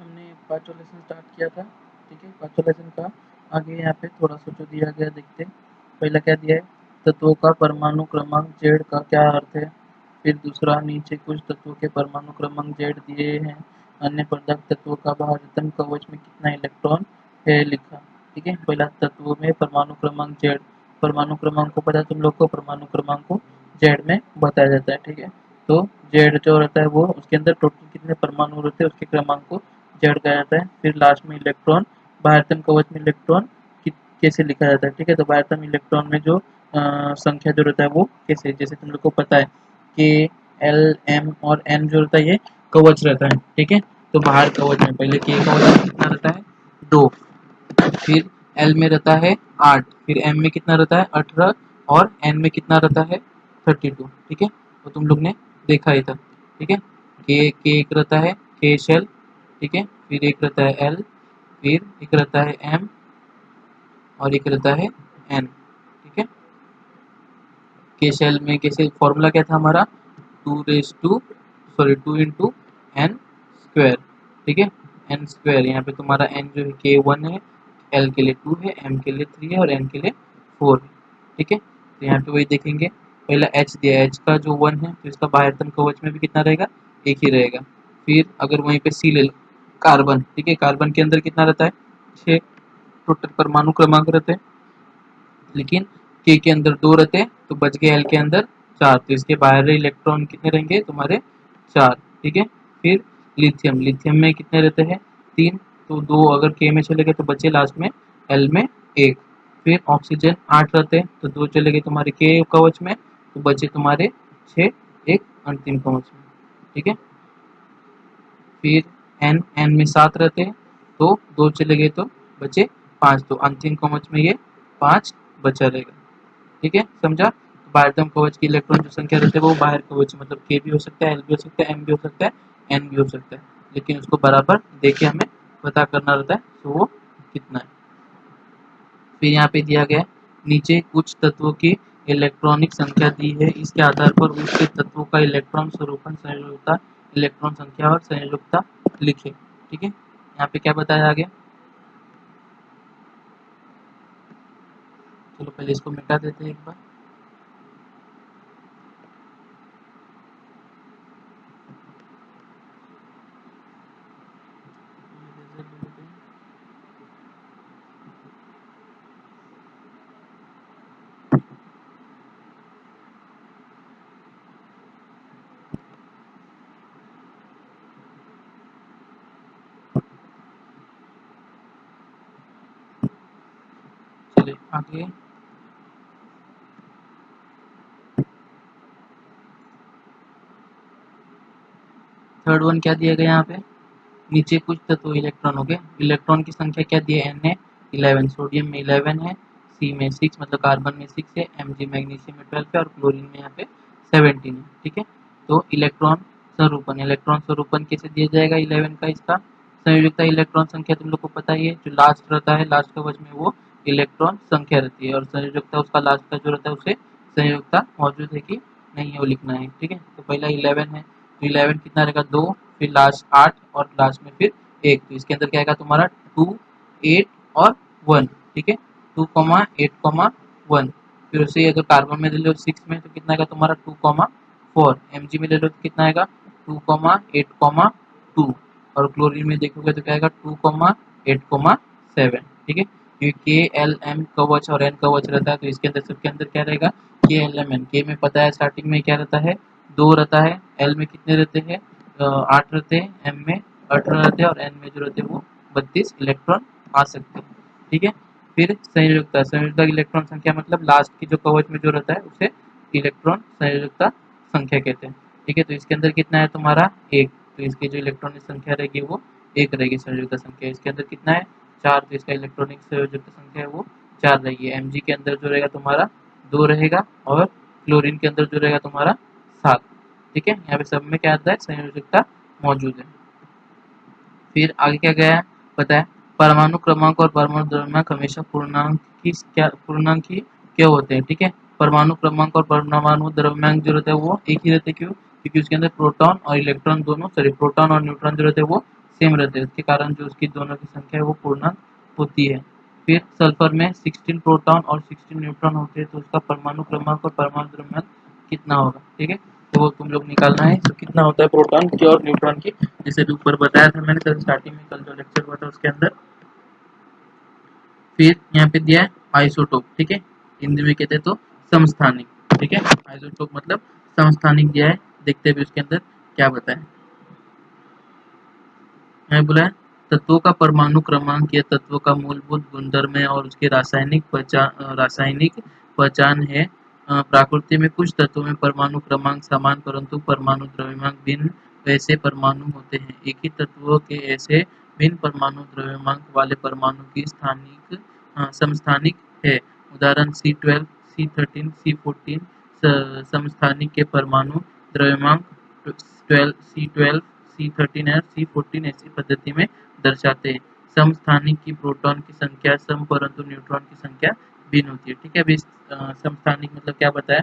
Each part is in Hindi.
हमने पांचवा लेसन स्टार्ट किया था। ठीक है, पांचवा लेसन का आगे यहाँ पे थोड़ा सा जो दिया गया देखते हैं। पहला क्या दिया है, तत्वों का परमाणु क्रमांक जेड का क्या अर्थ है। फिर दूसरा, नीचे कुछ तत्वों के परमाणु क्रमांक जेड दिए हैं, अन्य पदार्थ तत्वों का बाह्यतम कवच में कितना इलेक्ट्रॉन है लिखा। ठीक है, पहला तत्वों में परमाणु क्रमांक जेड, परमाणु क्रमांक को पता है तुम लोग को, परमाणु क्रमांक को जेड में बताया जाता है। ठीक है, तो जेड जो रहता है वो उसके अंदर टोटल कितने परमाणु रहते हैं उसके क्रमांक को जेड कहा जाता है। फिर लास्ट में इलेक्ट्रॉन, बाह्यतम कवच में इलेक्ट्रॉन कैसे लिखा जाता है। ठीक है, तो बाह्यतम इलेक्ट्रॉन में जो संख्या जो रहता है वो कैसे, जैसे तुम लोग को पता है कि एल एम और एन जो रहता है ये कवच रहता है। ठीक है, तो बाहर कवच में पहले के कवच में कितना रहता है 2, फिर एल में रहता है 8, फिर एम में कितना रहता है 18 और एन में कितना रहता है 32। ठीक है, तो तुम लोग ने देखा ही था। ठीक है, के एक रहता है के शेल। ठीक है, फिर एक रहता है एल, फिर एक रहता है एम और एक रहता है एन। ठीक है, के शेल में कैसे फॉर्मूला क्या था हमारा, 2 इंटू एन स्क्वायर। ठीक है, एन स्क्वायर, यहाँ पे तुम्हारा एन जो है के 1 है, एल के लिए 2 है, एम के लिए 3 है और एन के लिए 4 है। ठीक है, तो यहाँ पे वही देखेंगे, पहला एच दिया है, एच का जो 1 है तो इसका बाह्यतम कवच में भी कितना रहेगा, एक ही रहेगा। फिर अगर वहीं पे सी ले लो, कार्बन। ठीक है, कार्बन के अंदर कितना रहता है 6 टोटल परमाणु क्रमांक रहते हैं, लेकिन के अंदर 2 रहते हैं तो बच गए एल के अंदर 4, तो इसके बाहरी इलेक्ट्रॉन कितने रहेंगे तुम्हारे 4। ठीक है, फिर लिथियम, लिथियम में कितने रहते हैं 3, तो 2 अगर के में चले गए तो बचे लास्ट में एल में 1। फिर ऑक्सीजन 8 रहते हैं तो 2 चले गए तुम्हारे के कवच में तो बचे तुम्हारे 6 एक अंतिम कवच में। ठीक है, फिर एन में 7 रहते हैं तो 2 चले गए तो बचे 5, तो अंतिम कवच में ये 5 बचा रहेगा। ठीक है, समझा। बाह्यतम कवच की इलेक्ट्रॉन जो संख्या रहती है वो बाहर कवच मतलब के भी हो सकता है, एल भी हो सकता है, एम भी हो सकता है, एन भी हो सकता है, लेकिन उसको बराबर देके हमें पता करना रहता है तो वो कितना है। फिर यहाँ पे दिया गया नीचे कुछ तत्वों की इलेक्ट्रॉनिक संख्या दी है, इसके आधार पर उसके तत्वों का इलेक्ट्रॉन स्वरूपन, संयोजकता, इलेक्ट्रॉन संख्या और संयोजकता लिखे। ठीक है, यहाँ पे क्या बताया आगे, चलो पहले इसको मिटा देते हैं एक बार। चलिए आगे, थर्ड वन क्या दिया गया यहाँ पे, नीचे कुछ तत्व इलेक्ट्रॉन हो गए, इलेक्ट्रॉन की संख्या क्या दी है, एन है 11, सोडियम में 11 है, सी में 6 मतलब कार्बन में 6 है, एम मैग्नीशियम में 12 है और क्लोरीन में यहाँ पे 17 है। ठीक है, तो इलेक्ट्रॉन स्वरूपन कैसे दिया जाएगा 11 का, इसका संयोजकता इलेक्ट्रॉन संख्या तुम लोग को पता ही है, जो लास्ट रहता है लास्ट कवच में वो इलेक्ट्रॉन संख्या रहती है और संयोजकता उसका लास्ट का जो रहता है उसे संयोजकता मौजूद है कि नहीं है वो लिखना है। ठीक है, तो पहला 11 है तो 11 कितना रहेगा 2, फिर लास्ट 8 और लास्ट में फिर 1, तो इसके अंदर क्या आएगा तुम्हारा 2, 8 और 1। ठीक है, 2, 8, 1। फिर उसे अगर कार्बन में ले लो 6 में तो कितना आएगा तुम्हारा 2, 4, एम में ले लो तो कितना आएगा 2, 8, 2 और क्लोरीन में देखोगे तो क्या आएगा 2, 8, 7। ठीक है, क्योंकि के एल एम कवच और एन कवच रहता है तो इसके अंदर सबके अंदर क्या रहेगा के एल एम एन। के में पता है स्टार्टिंग में क्या रहता है 2 रहता है, एल में कितने रहते हैं 8 रहते हैं, एम में 18 रहते हैं और एन में जो रहते हैं वो 32 इलेक्ट्रॉन आ सकते हैं। ठीक है, फिर संयोजकता, संयोजकता इलेक्ट्रॉन संख्या मतलब लास्ट की जो कवच में जो रहता है उसे इलेक्ट्रॉन संयोजकता संख्या कहते हैं। ठीक है, तो इसके अंदर कितना है तुम्हारा 1, तो इसकी जो इलेक्ट्रॉनिक संख्या रहेगी वो 1 रहेगी संयोजकता संख्या। इसके अंदर कितना है 4, तो इसका इलेक्ट्रॉनिक संयोजकता संख्या है वो 4 रहेगी। एम के अंदर जो रहेगा तुम्हारा 2 रहेगा और क्लोरीन के अंदर जो रहेगा तुम्हारा 7। ठीक है, यहाँ पे सब में क्या आता है संयोजकता मौजूद है। फिर आगे क्या गया है पता है, परमाणु क्रमांक और परमाणु द्रव्यमान हमेशा पूर्णांक ही क्या होते हैं। ठीक है, परमाणु क्रमांक और परमाणु द्रव्यमान जो रहता है वो एक ही रहते हैं, क्यों, क्योंकि उसके अंदर प्रोटॉन और इलेक्ट्रॉन दोनों, सॉरी प्रोटॉन और न्यूट्रॉन जो रहते हैं वो सेम रहते हैं, उसके कारण जो उसकी दोनों की संख्या है वो पूर्णांक होती है। फिर सल्फर में 16 प्रोटॉन और 16 न्यूट्रॉन होते हैं, तो उसका परमाणु क्रमांक और परमाणु द्रव्यमान कितना होगा, ठीक है। तो वो तुम लोग निकालना है, तो कितना होता है प्रोटॉन की और न्यूट्रॉन की, जैसे भी ऊपर बताया था मैंने कल स्टार्टिंग में, कल जो लेक्चर हुआ था उसके अंदर। फिर यहाँ पे दिया है आइसोटोप, ठीक है, हिंदी में कहते हैं तो समस्थानिक, ठीक है। आइसोटोप मतलब समस्थानिक दिया है, देखते हैं भी उसके अंदर क्या बताया। मैं बोला है तत्वों का परमाणु क्रमांक या तत्वों का मूलभूत गुणधर्म है और उसके रासायनिक पहचान है। प्रकृति में कुछ तत्वों में परमाणु क्रमांक समान परंतु परमाणु द्रव्यमान भिन्न वैसे परमाणु होते हैं। एक ही तत्वों के ऐसे भिन्न परमाणु द्रव्यमान वाले परमाणु की समस्थानिक है। उदाहरण C12, C13, C14 समस्थानिक के परमाणु द्रव्यमान 12 C12, C13 और C14 ऐसी पद्धति में दर्शाते हैं। समस्थानिक की प्रोटॉन की संख्या सम परंतु न्यूट्रॉन की संख्या भिन्न होती है, ठीक है। अभी समस्थानिक मतलब क्या बताया,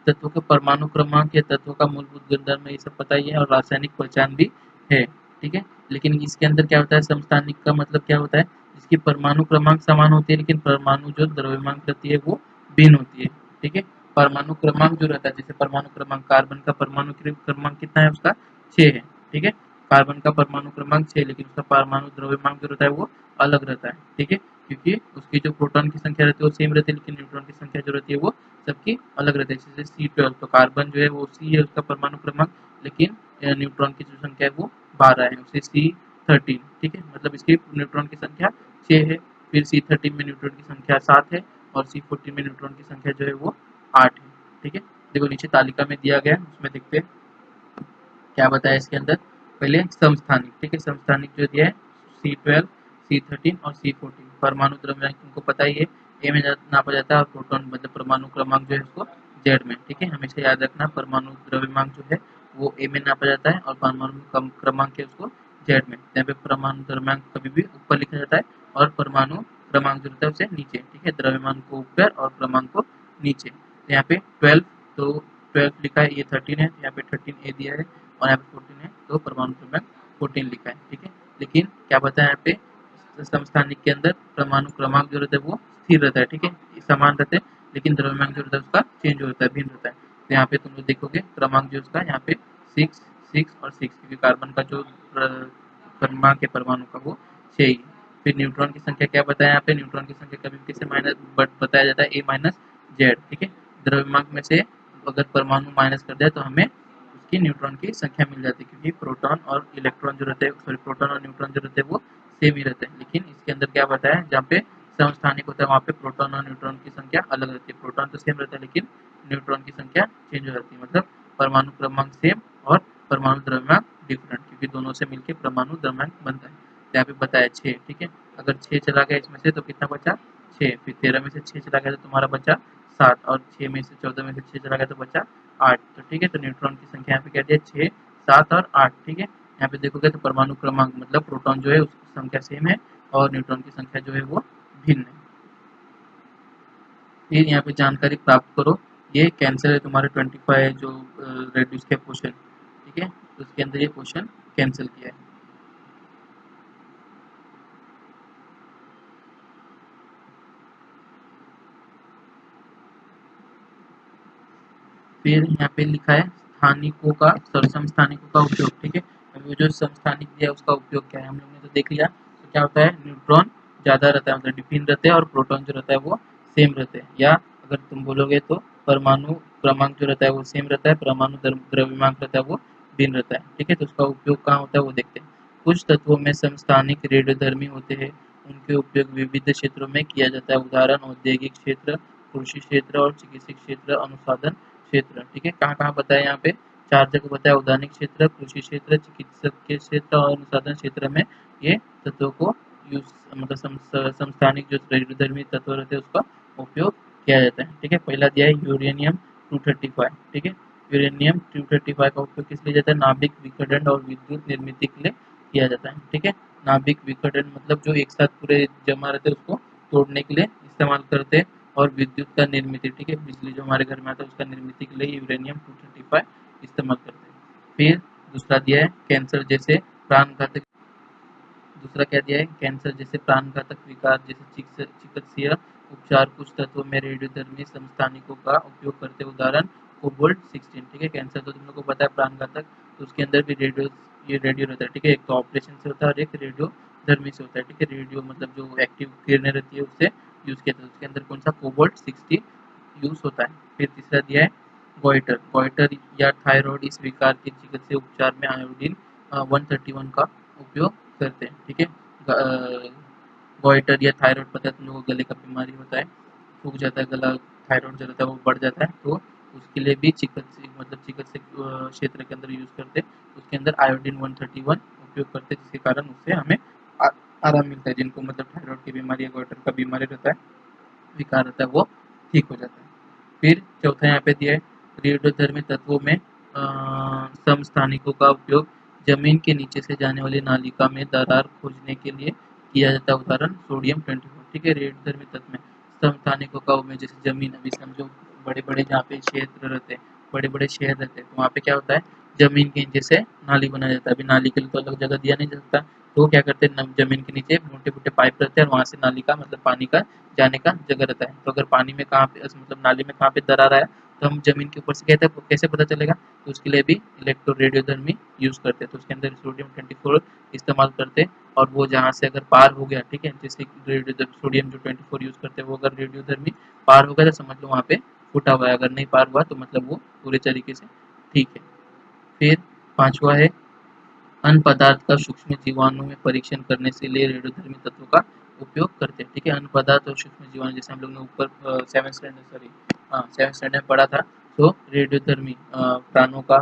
तत्वों के परमाणु क्रमांक या तत्वों का मूलभूत गुणधर्म ये सब पता ही है और रासायनिक पहचान भी है, ठीक है। लेकिन इसके अंदर क्या होता है, समस्थानिक का मतलब क्या होता है, इसकी परमाणु क्रमांक समान होती है लेकिन परमाणु जो द्रव्यमान करती है वो भिन्न होती है, ठीक है। परमाणु क्रमांक जो रहता है, जैसे परमाणु क्रमांक कार्बन का परमाणु क्रमांक कितना है, उसका 6 है, ठीक है। कार्बन का परमाणु क्रमांक 6, लेकिन उसका परमाणु द्रव्यमांक जो रहता है वो अलग रहता है, ठीक है। क्योंकि उसकी जो प्रोटॉन की संख्या रहती है वो सेम रहती है, लेकिन न्यूट्रॉन की संख्या जो रहती है वो सबकी अलग रहती है। जैसे C12, तो कार्बन जो है वो C है उसका परमाणु क्रमांक, लेकिन न्यूट्रॉन की जो संख्या है वो 12 है, उसे C13, ठीक है। मतलब इसकी न्यूट्रॉन की संख्या 6 है। फिर C13 में न्यूट्रॉन की संख्या 7 है और C14 में न्यूट्रॉन की संख्या जो है वो 8 है, ठीक है। देखो नीचे तालिका में दिया गया है, उसमें देखते हैं क्या बताया इसके अंदर। पहले समस्थानिक, ठीक है, समस्थानिक जो दिया है C12, C13 और C14 परमाणु द्रव्यमान तुमको पता ही है, ए में नापा जाता है और प्रोटॉन मतलब परमाणु क्रमांक जो है उसको जेड में, ठीक है। हमेशा याद रखना परमाणु द्रव्यमान जो है वो ए में नापा जाता है और परमाणु क्रमांक है उसको जेड में। यहाँ पे परमाणु द्रव्यमान कभी भी ऊपर लिखा जाता है और परमाणु क्रमांक जो रहता है उसे नीचे, ठीक है, द्रव्यमान को ऊपर और क्रमांक को नीचे। तो यहाँ पे 12, तो 12 लिखा है, ये 13 है, यहाँ पे 13A दिया है और यहाँ पे 14 है, तो परमाणु क्रमांक 14 लिखा है, ठीक है। लेकिन क्या बताया यहाँ पे, समस्थानिक के अंदर परमाणु क्रमांक जो रहता है वो स्थिर रहता है, ठीक है, समान रहते हैं, लेकिन द्रव्यमान जो रहता है उसका चेंज होता है, भिन्न होता है। तो यहाँ पे तुम लोग देखोगे क्रमांक जो उसका यहाँ पे 6, 6 और 6, क्योंकि कार्बन का जो क्रमांक है परमाणु का वो 6 ही। फिर न्यूट्रॉन की संख्या क्या बताया यहाँ पे, न्यूट्रॉन की संख्या कभी किसे माइनस बताया जाता है, A-Z, ठीक है। द्रव्यमान में से अगर परमाणु माइनस कर दे तो हमें उसकी न्यूट्रॉन की संख्या मिल जाती है, क्योंकि प्रोटॉन और इलेक्ट्रॉन जो रहते हैं, सॉरी, प्रोटॉन और न्यूट्रॉन जो रहते हैं वो सेम ही रहते हैं। लेकिन इसके अंदर क्या बताया है, जहाँ पे समस्थानिक होता है वहाँ पे प्रोटॉन और न्यूट्रॉन की संख्या अलग रहती है। प्रोटॉन तो सेम रहता है लेकिन न्यूट्रॉन की संख्या चेंज हो जाती है, मतलब परमाणु क्रमांक सेम और परमाणु द्रव्यमान डिफरेंट, क्योंकि दोनों से मिलकर परमाणु द्रव्यमान बनता है। यहाँ पे बताया 6, ठीक है। अगर 6 चला गया इसमें से तो कितना बचा, 6। फिर 13 में से 6 चला गया तो तुम्हारा बचा 7 और 6 में से 14 में से 6 चला गया तो बचा 8, तो ठीक है। तो न्यूट्रॉन की संख्या यहाँ पे क्या दिया, 6, 7 और 8, ठीक है। यहाँ पे देखोगे तो परमाणु क्रमांक मतलब प्रोटॉन जो है उसकी संख्या सेम है और न्यूट्रॉन की संख्या जो है वो भिन्न है। फिर यहाँ पे जानकारी प्राप्त करो, ये कैंसिल है तुम्हारे 25 जो रेड्यूस के क्वेश्चन, ठीक है, तो उसके अंदर ये क्वेश्चन कैंसिल किया है। फिर यहाँ पे लिखा है स्थानिकों का समस्थानिकों का उपयोग, ठीक है। अभी जो समस्थानिक दिया उसका उपयोग क्या है हम लोग ने तो देख लिया। तो क्या होता है, न्यूट्रॉन ज़्यादा रहता है, मतलब डिफिन रहते हैं, और प्रोटॉन जो रहता है वो सेम रहते हैं। या अगर तुम बोलोगे तो परमाणु क्रमांक जो रहता है वो सेम रहता है, परमाणु द्रव्यमांक रहता है वो भिन्न रहता है, ठीक है। तो उसका उपयोग कहाँ होता है वो देखते हैं। कुछ तत्वों में समस्थानिक रेडियोधर्मी होते हैं, उनके उपयोग विविध क्षेत्रों में किया जाता है। उदाहरण औद्योगिक क्षेत्र, कृषि क्षेत्र और चिकित्सीय क्षेत्र, अनुसाधन क्षेत्र, ठीक है। कहाँ कहाँ बताया यहाँ पे, 4 जगह बताया, उद्यानिक क्षेत्र, कृषि क्षेत्र, चिकित्सक के क्षेत्र और अनुसाधन क्षेत्र में ये तत्वों को यूज मतलब समस्थानिक जो रेडियोधर्मी तत्व रहते हैं उसका उपयोग किया जाता है, ठीक है। पहला दिया है यूरेनियम 235, ठीक है। यूरेनियम 235 का उपयोग किस लिए जाता है, नाभिक विखंडन और विद्युत निर्मित के लिए किया जाता है, ठीक है। नाभिक विखंडन मतलब जो एक साथ पूरे जमा रहते हैं उसको तोड़ने के लिए इस्तेमाल करते हैं, और विद्युत का निर्मित, ठीक है, बिजली जो हमारे घर में आता है उसका निर्मित के लिए यूरेनियम 235 इस्तेमाल करते हैं। फिर दूसरा दिया है कैंसर जैसे प्राणघातक दूसरा क्या दिया है, कैंसर जैसे प्राणघातक विकार जैसे चिकित्सीय उपचार कुछ तत्वों में रेडियोधर्मी समस्थानिकों का उपयोग करते, उदाहरण कोबाल्ट 16। ठीक है, कैंसर तो तुम लोग को पता है प्राणघातक, तो उसके अंदर भी ये रेडियो रहता है। ठीक है, एक तो ऑपरेशन से होता है और एक रेडियोधर्मी से होता है। ठीक है, रेडियो मतलब जो एक्टिव किरणें रहती है उससे यूज किया जाता है, उसके अंदर कौन सा कोबाल्ट 60 यूज होता है। फिर तीसरा दिया है गोइटर। गोइटर या थायराइड इस विकार के चिकित्सीय उपचार में आयोडीन 131 का उपयोग करते हैं। ठीक है, गोइटर या थायराइड पता है तुम लोगों को, गले का बीमारी होता है, सूख जाता है गला, थायराइड जो रहता है वो बढ़ जाता है, तो उसके लिए भी चिकित्सीय क्षेत्र के अंदर यूज करते हैं। उसके अंदर आयोडीन 131 उपयोग करते हैं, जिसके कारण उससे हमें आराम मिलता है। जिनको मतलब थायराइड की बीमारी या गोइटर का बीमारी रहता है, विकार रहता है, वो ठीक हो जाता है। फिर चौथा यहाँ पे दिया है रेडियोधर्मी तत्वों में समस्थानिकों का उपयोग जमीन के नीचे से जाने वाली नालिका में दरार खोजने के लिए किया जाता है, उदाहरण सोडियम 24। ठीक है, रेडियोधर्मी तत्व में समस्थानिकों का उपयोग जैसे जमीन, अभी समझो बड़े बड़े जहाँ पे क्षेत्र रहते हैं, बड़े बड़े शहर रहते हैं, तो वहाँ पे क्या होता है, जमीन के नीचे से नाली बनाया जाता है। अभी नाली के लिए तो अलग जगह दिया नहीं जाता, तो क्या करते हैं, जमीन के नीचे मोटे मोटे पाइप रहते हैं और वहाँ से नाली का मतलब पानी का जाने का जगह रहता है। तो अगर पानी में कहाँ पे मतलब नाली में कहाँ पे दरार आया, तो हम जमीन के ऊपर से कहते हैं कैसे पता चलेगा, तो उसके लिए भी इलेक्ट्रो रेडियोधर्मी यूज करते हैं। तो उसके अंदर सोडियम 24 इस्तेमाल करते हैं, और वो जहाँ से अगर पार हो गया, ठीक है, जैसे रेडियो सोडियम जो 24 यूज करते हैं, वो अगर रेडियोधर्मी पार हो गया तो समझ लो वहाँ पे फूटा हुआ है, अगर नहीं पार हुआ तो मतलब वो पूरे तरीके से ठीक है। फिर पांचवा है अन्य पदार्थ का सूक्ष्म जीवाणु में परीक्षण करने के लिए रेडियोधर्मी तत्वों का उपयोग करते हैं। ठीक है, अन्य पदार्थ और सूक्ष्म जीवाणु, जैसे हम लोग ने ऊपर सेवन स्टैंडर्ड में पढ़ा था, तो रेडियोधर्मी प्राणों का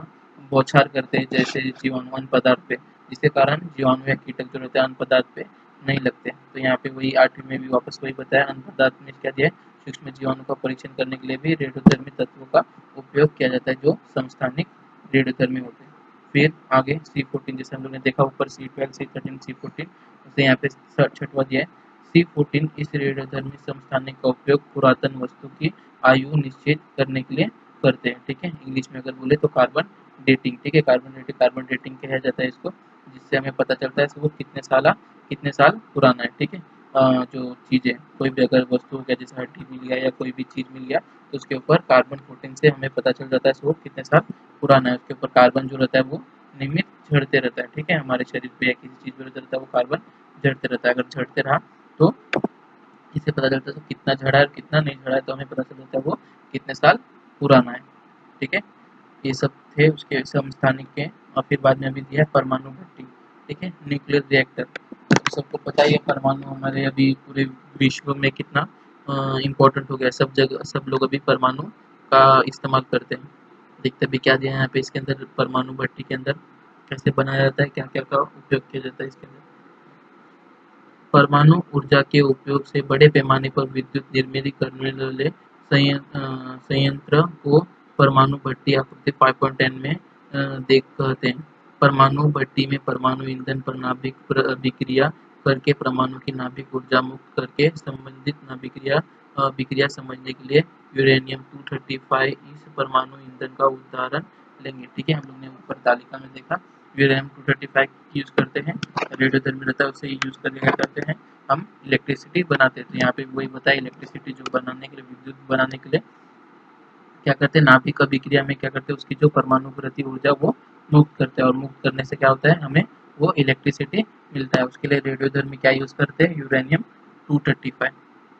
बौछार करते हैं जैसे जीवाणु अन्य पदार्थ पे, जिसके कारण जीवाणु या कीटक जो रहते हैं अन्य पदार्थ पे नहीं लगते। तो यहाँ पे वही 8वीं में भी वापस वही बताया, अन्य पदार्थ में क्या दिया है, सूक्ष्म जीवाणु का परीक्षण करने के लिए भी रेडियोधर्मी तत्वों का उपयोग किया जाता है, जो समस्थानिक रेडियोधर्मी होते हैं। फिर आगे C14, जैसे हम लोग ने देखा ऊपर C12 C13 C14, जैसे यहाँ पे छठवा दिया है C14, इस रेडियोधर्मी समस्थानिक का उपयोग पुरातन वस्तु की आयु निश्चित करने के लिए करते हैं। ठीक है, इंग्लिश में अगर बोले तो कार्बन डेटिंग। ठीक है, कार्बन डेटिंग कहा जाता है इसको, जिससे हमें पता चलता है वो कितने साल पुराना है। ठीक है, जो चीज़ें, कोई भी अगर वस्तु हो गया, जैसे हड्डी मिल गया या कोई भी चीज़ मिल गया, तो उसके ऊपर कार्बन 14 से हमें पता चल जाता है वो कितने साल पुराना है। उसके ऊपर कार्बन जो रहता है वो नियमित झड़ते रहता है। ठीक है, हमारे शरीर पे या किसी चीज़ पे रहता है वो कार्बन झड़ते रहता है, अगर झड़ते रहा तो इससे पता चलता है कितना झड़ा है और कितना नहीं झड़ा है, तो हमें पता चल जाता है वो कितने साल पुराना है। ठीक है, ये सब थे उसके समस्थानिक के। और फिर बाद में अभी दिया है परमाणु भट्टी। ठीक है, न्यूक्लियर रिएक्टर, तो सबको पता ही है परमाणु हमारे अभी पूरे विश्व में कितना इम्पोर्टेंट हो गया, सब जगह सब लोग अभी परमाणु का इस्तेमाल करते हैं। देखते भी क्या दिया है यहाँ पे इसके अंदर, परमाणु भट्टी के अंदर कैसे बनाया जाता है, क्या क्या का उपयोग किया जाता है इसके अंदर। परमाणु ऊर्जा के उपयोग से बड़े पैमाने पर विद्युत निर्मित करने वाले संयंत्र को परमाणु भट्टी आकृति 5.10 में देख कहते हैं। परमाणु भट्टी में परमाणु ईंधन पर नाभिक अभिक्रिया करके परमाणु की नाभिक ऊर्जा मुक्त करके संबंधित नाभिक्रिया अभिक्रिया समझने के लिए यूरेनियम 235 इस परमाणु ईंधन का उदाहरण लेंगे। ठीक है, हम लोग ने ऊपर तालिका में देखा यूरेनियम 235 यूज करते हैं, रेडियोधर्मी रहता है उससे यूज करके क्या करते हैं, हम इलेक्ट्रिसिटी बनाते हैं। तो यहाँ पे वही बताया, इलेक्ट्रिसिटी जो बनाने के लिए, विद्युत बनाने के लिए क्या करते हैं, नाभिक अभिक्रिया में क्या करते हैं, उसकी जो परमाणु प्रति ऊर्जा वो मुक्त करते हैं, और मुक्त करने से क्या होता है, हमें वो इलेक्ट्रिसिटी मिलता है। उसके लिए रेडियोधर्मी क्या यूज करते हैं, यूरेनियम 235।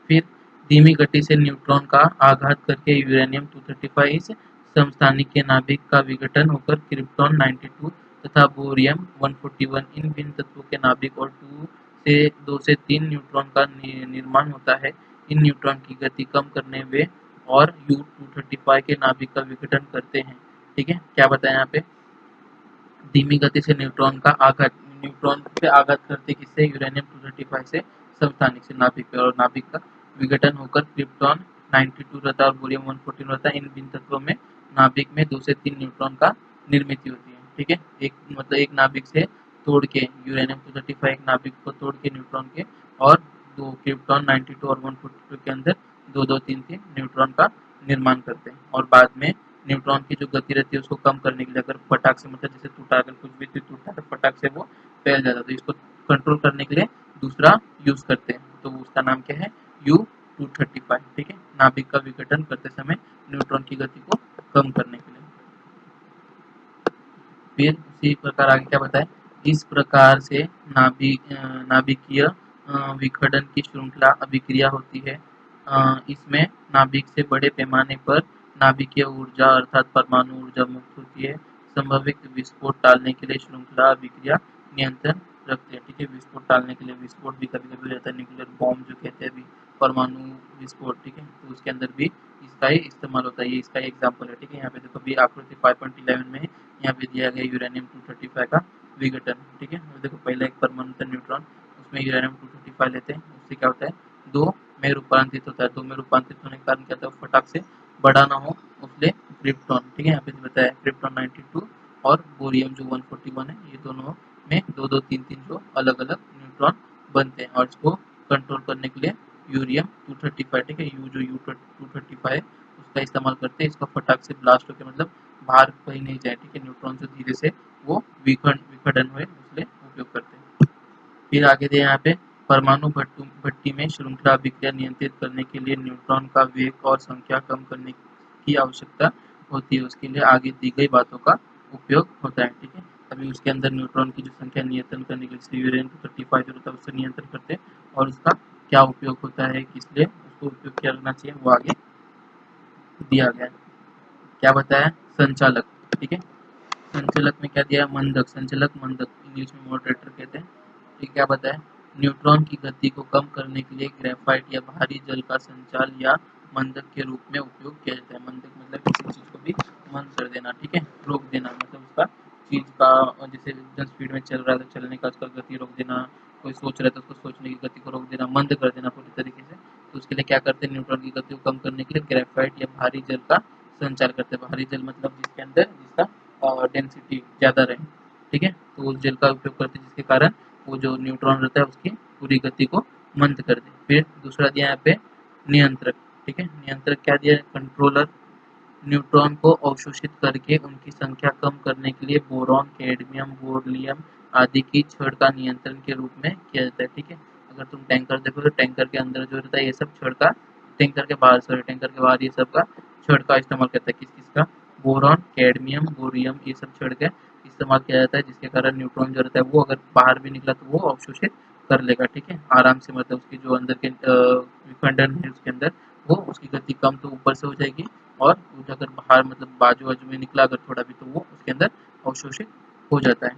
फिर धीमी गति से न्यूट्रॉन का आघात करके यूरेनियम 235 इस समस्थानिक के नाभिक का विघटन होकर क्रिप्टॉन 92 तथा बोरियम 141 इन भिन्न तत्वों के नाभिक और 2 से 3 न्यूट्रॉन का निर्माण होता है। इन न्यूट्रॉन की गति कम करने वे और U-235 के नाभिक का विघटन करते हैं। ठीक है, क्या बताया यहाँ पे, धीमी गति से न्यूट्रॉन का आघात, न्यूट्रॉन पे आघात करते किससे, यूरेनियम 235 से समस्थानिक से नाभिक पे, और नाभिक का विघटन होकर क्रिप्टॉन 92 रहता है और बोरियम 114 रहता है। इन भिन्न तत्वों में नाभिक में 2 से 3 न्यूट्रॉन का निर्मित होती है। ठीक है, एक मतलब एक नाभिक से तोड़ के यूरेनियम 235 एक नाभिक को तोड़ के न्यूट्रॉन के, और दो क्रिप्टॉन 92 और 142 के अंदर 2-2-3-3 न्यूट्रॉन का निर्माण करते हैं। और बाद में न्यूट्रॉन की जो गति रहती है उसको कम करने के लिए, अगर फटाक से मतलब जैसे टूटा, अगर कुछ भी टूटा तो फटाक से वो फैल जाता है, तो इसको कंट्रोल करने के लिए दूसरा यूज करते हैं, तो उसका नाम क्या है, U-235, ठीक है, नाभिक का विघटन करते समय न्यूट्रॉन की गति को कम करने के लिए। फिर उसी प्रकार आगे क्या बताए, इस प्रकार से नाभिकीय विखंडन की श्रृंखला अभिक्रिया होती है। इसमें नाभिक से बड़े पैमाने पर नाभिकीय ऊर्जा अर्थात परमाणु ऊर्जा मुक्त होती है। संभावित विस्फोट टालने के लिए श्रृंखला अभिक्रिया नियंत्रण रखते हैं, ठीक है, विस्फोट टालने के लिए, विस्फोट भी कभी कभी हो जाता है, न्यूक्लियर बॉम्ब जो कहते हैं अभी, परमाणु विस्फोट, ठीक है, तो उसके अंदर भी इसका ही इस्तेमाल होता है, ये इसका एग्जाम्पल है, ठीक है। यहाँ पे देखो अभी आकृति 5.11 में यहाँ पे दिया गया यूरेनियम 235 का विघटन, ठीक है। देखो पहला एक परमाणु था न्यूट्रॉन, उसमें यूरेनियम 235 लेते हैं, उससे क्या होता है, दो में रूपांतरित होता है, दो में रूपांतरित होने के कारण क्या होता है, फटाक से बड़ा ना हो, उसलिए क्रिप्टॉन, ठीक है, यहाँ पे बताया क्रिप्टॉन 92 और बोरियम जो 141 है, ये दोनों में दो दो तीन तीन जो अलग अलग न्यूट्रॉन बनते हैं, और इसको कंट्रोल करने के लिए यूरियम 235, ठीक है, यू जो U-235 है उसका इस्तेमाल करते हैं, इसका फटाक से ब्लास्ट होकर मतलब बाहर कहीं नहीं जाए, ठीक है, न्यूट्रॉन जो धीरे से वो विखंडन हुए उसलिए उपयोग करते हैं। फिर आगे दे यहाँ पे परमाणु भट्टी में श्रृंखला अभिक्रिया नियंत्रित करने के लिए न्यूट्रॉन का वेग और संख्या कम करने की आवश्यकता होती है, उसके लिए आगे दी गई बातों का उपयोग होता है, ठीक है। अभी उसके अंदर न्यूट्रॉन की जो संख्या नियंत्रण करने के लिए यूरेनियम 235 जो होता है उससे नियंत्रण करते हैं, और उसका क्या उपयोग होता है, किस लिए उसको उपयोग किया जाना चाहिए, वो आगे दिया गया है। क्या बताया, संचालक, ठीक है, संचालक में क्या दिया है, मंदक, संचालक मंदक, इंग्लिश में मॉडरेटर कहते हैं। ये क्या बताया, न्यूट्रॉन की गति को कम करने के लिए ग्रेफाइट या भारी जल का संचाल या मंदक के रूप में उपयोग किया जाता है। मंदक मतलब किसी चीज को भी मंद कर देना, ठीक है, रोक देना, मतलब उसका चीज का जैसे एकदम स्पीड में चल रहा है तो चलने का उसका गति रोक देना, कोई सोच रहा है तो उसको सोचने की गति को रोक देना, मंद कर देना पूरी तरीके से। तो उसके लिए क्या करते हैं, न्यूट्रॉन की गति को कम करने के लिए ग्रेफाइट या भारी जल का संचार करते हैं। भारी जल मतलब जिसके अंदर जिसका डेंसिटी ज़्यादा रहे, ठीक है, तो उस जेल का उपयोग करते हैं जिसके कारण वो जो न्यूट्रॉन रहता है उसकी पूरी गति को मंद कर दे। फिर दूसरा दिया यहाँ पे नियंत्रक, ठीक है, नियंत्रक क्या दिया है, कंट्रोलर, न्यूट्रॉन को अवशोषित करके उनकी संख्या कम करने के लिए बोरॉन, कैडमियम, बोर्लियम आदि की छड़ का नियंत्रण के रूप में किया जाता है, ठीक है। अगर तुम टैंकर देखो तो टैंकर के अंदर जो रहता है ये सब छड़ का, टैंकर के बाहर ये सब का छड़ का इस्तेमाल करता है, किस किस का, बोरॉन, कैडमियम, बोरियम, ये सब छड़ का इस्तेमाल किया जाता है, जिसके कारण न्यूट्रॉन जो रहता है वो अगर बाहर भी निकला तो वो अवशोषित कर लेगा, ठीक है, आराम से, मतलब उसकी जो अंदर के विखंडन है उसके अंदर वो उसकी गति कम तो ऊपर से हो जाएगी, और अगर बाहर मतलब बाजू में निकला अगर थोड़ा भी तो वो उसके अंदर अवशोषित हो जाता है।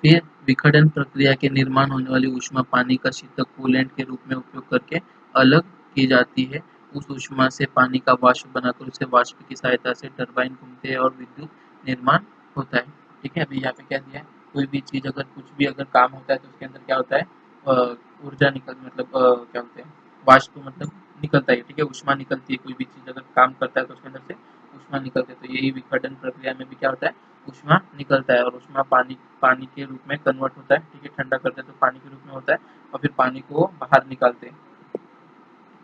फिर विखंडन प्रक्रिया के निर्माण होने वाली ऊष्मा पानी का शीतक कूलेंट के रूप में उपयोग करके अलग की जाती है। उस ऊष्मा से पानी का वाष्प बनाकर उसे वाष्प की सहायता से टरबाइन घूमते हैं और विद्युत निर्माण होता है, ठीक है। अभी यहाँ पे क्या दिया है, कोई भी चीज अगर कुछ भी अगर काम होता है तो उसके अंदर क्या होता है, ऊर्जा निकल मतलब क्या होते हैं, वाष्प मतलब निकलता है, ठीक है, ऊष्मा निकलती है, कोई भी चीज अगर काम करता है तो उसके अंदर से ऊष्मा निकलती है, तो यही विखंडन प्रक्रिया में भी क्या होता है, ऊष्मा निकलता है, और ऊष्मा पानी के रूप में कन्वर्ट होता है, ठीक है, ठंडा करते हैं तो पानी के रूप में होता है, और फिर पानी को बाहर निकालते हैं,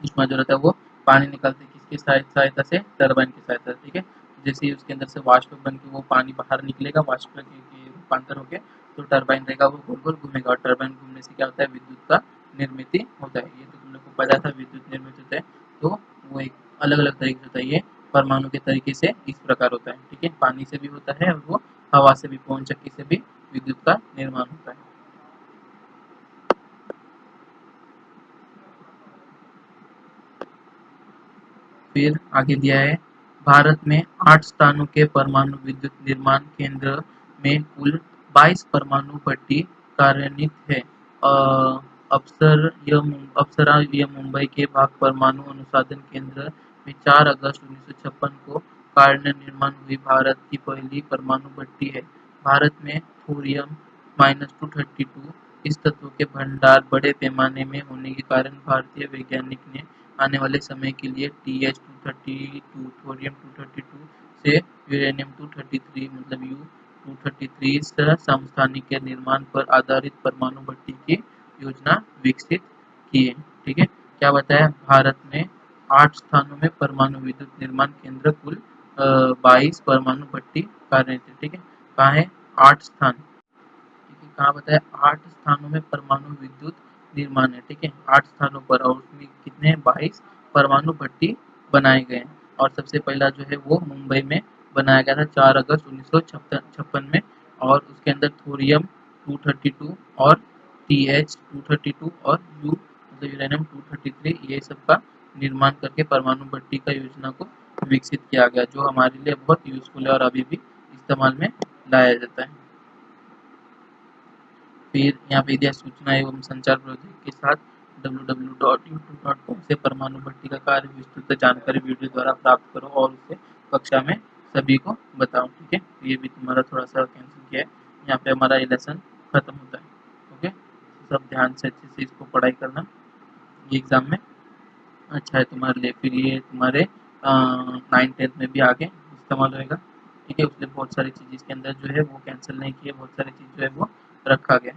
ऊष्मा जो रहता है वो पानी निकालते हैं किसकी सहायता से, टरबाइन की सहायता से, ठीक है। जैसे ही उसके अंदर से वाष्प बन के वो पानी बाहर निकलेगा, वाष्प के रूपांतर होके, तो टरबाइन रहेगा वो गोल गोल घूमेगा, और टरबाइन घूमने से क्या होता है, विद्युत का निर्मित होता है। ये तो तुम लोग को पता था विद्युत निर्मित होता है, तो वो एक अलग अलग तरीके से होता है, ये परमाणु के तरीके से इस प्रकार होता है, ठीक है, पानी से भी होता है और वो हवा से भी, पवन चक्की से भी विद्युत का निर्माण होता है। फिर आगे दिया है, भारत में 8 स्थानों के परमाणु विद्युत निर्माण केंद्र में कुल 22 परमाणु भट्टी कार्यान्वित है। अप्सरा यह मुंबई के भाग परमाणु अनुसंधान केंद्र में 4 अगस्त 1956 को कार्य निर्माण हुई भारत की पहली परमाणु भट्टी है। भारत में थोरियम -232 इस तत्व के भंडार बड़े पैमाने में होने के कारण भारतीय वैज्ञानिक ने आने वाले समय के लिए TH-232 थोरियम 232 से यूरेनियम 233 मतलब U-233 समस्थानिक के निर्माण पर आधारित परमाणु भट्टी की योजना विकसित की है, ठीक है। क्या बताया, भारत में 8 स्थानों में परमाणु विद्युत निर्माण केंद्र, कुल 22 परमाणु भट्टी कार्यरत है, ठीक है। कहाँ है, 8 स्थान, ठीक है, कहाँ बताया, 8 स्थानों में परमाणु विद्युत निर्माण है, ठीक है, 8 स्थानों पर, और उसमें कितने 22 परमाणु भट्टी बनाए गए हैं। और सबसे पहला जो है वो मुंबई में बनाया गया था 4 अगस्त 1956 में, और उसके अंदर थोरियम 232 और TH 232 और यू मतलब यूरेनियम 233 ये सब का निर्माण करके परमाणु भट्टी का योजना को विकसित किया गया, जो हमारे लिए बहुत यूजफुल है और अभी भी इस्तेमाल में लाया जाता है। फिर यहाँ पे दिया सूचना एवं संचार प्रोजेक्ट के साथ www.youtube.com से परमाणु भट्टी का कार्य विस्तृत जानकारी वीडियो द्वारा प्राप्त करो और उसे कक्षा में सभी को बताओ, ठीक है। तो ये भी तुम्हारा थोड़ा सा कैंसिल किया है, यहाँ पे हमारा ये लेसन खत्म होता है। ओके, सब ध्यान से अच्छे से इसको पढ़ाई करना, ये एग्जाम में अच्छा है तुम्हारे लिए। फिर ये तुम्हारे 9th-10th में भी आगे इस्तेमाल होएगा, ठीक है। उसमें बहुत सारी चीज़ इसके अंदर जो है वो कैंसिल नहीं किए, बहुत सारी चीज़ जो है वो रखा गया।